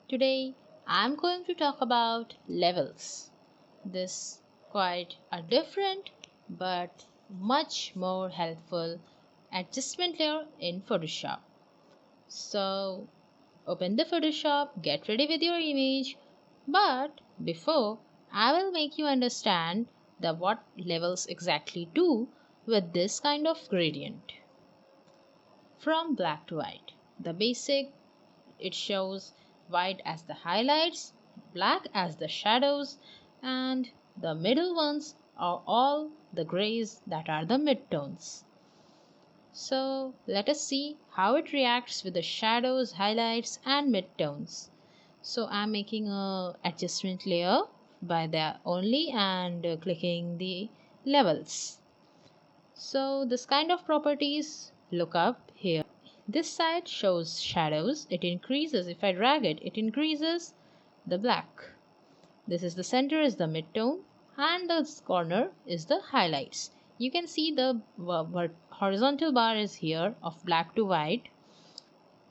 Today I'm going to talk about levels. This quite a different but much more helpful adjustment layer in Photoshop. So open the Photoshop, get ready with your image, but before I will make you understand the what levels exactly do with this kind of gradient. From black to white. The basic it shows white as the highlights, black as the shadows, and the middle ones are all the grays that are the midtones. So let us see how it reacts with the shadows, highlights and midtones. So I'm making a adjustment layer by that only and clicking the levels. So this kind of properties look up here. This side shows shadows. It increases. If I drag it, it increases the black. This is the center is the midtone and the corner is the highlights. You can see the horizontal bar is here of black to white.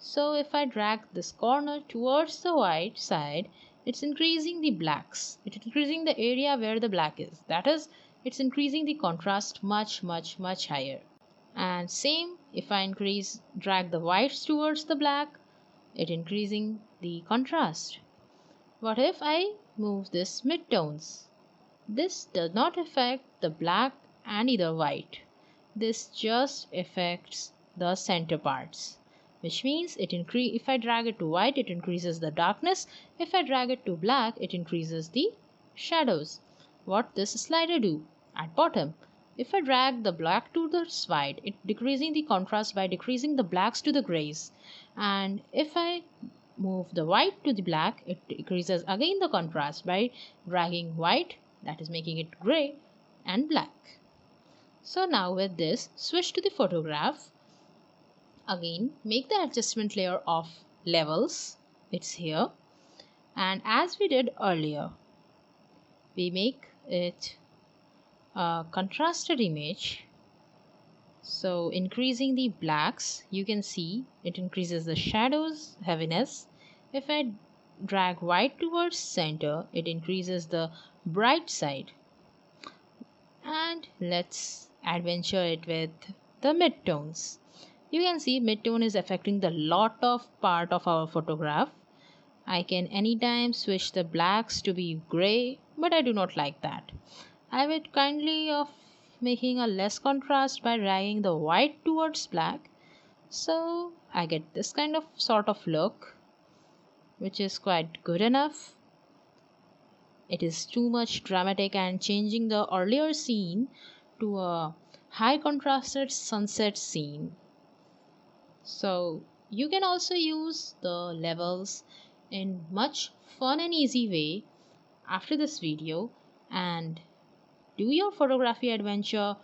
So if I drag this corner towards the white side, it's increasing the blacks. It's increasing the area where the black is. That is, it's increasing the contrast much higher. And same if I drag the whites towards the black, it increasing the contrast. What if I move this midtones? This does not affect the black and either white. This just affects the center parts, which means if I drag it to white, it increases the darkness. If I drag it to black, it increases the shadows. What this slider do at bottom? If I drag the black to the side, it decreasing the contrast by decreasing the blacks to the grays. And if I move the white to the black, it decreases again the contrast by dragging white, that is making it gray and black. So now with this, switch to the photograph. Again, make the adjustment layer of levels. It's here. And as we did earlier, we make it a contrasted image. So increasing the blacks, you can see it increases the shadows heaviness. If I drag white towards center, it increases the bright side. And let's adventure it with the midtones. You can see midtone is affecting the lot of part of our photograph. I can anytime switch the blacks to be gray, but I do not like that. I would kindly of making a less contrast by dragging the white towards black. So I get this kind of sort of look, which is quite good enough. It is too much dramatic and changing the earlier scene to a high contrasted sunset scene. So you can also use the levels in much fun and easy way after this video and do your photography adventure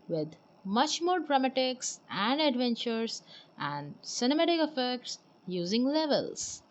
with much more dramatics and adventures and cinematic effects using levels.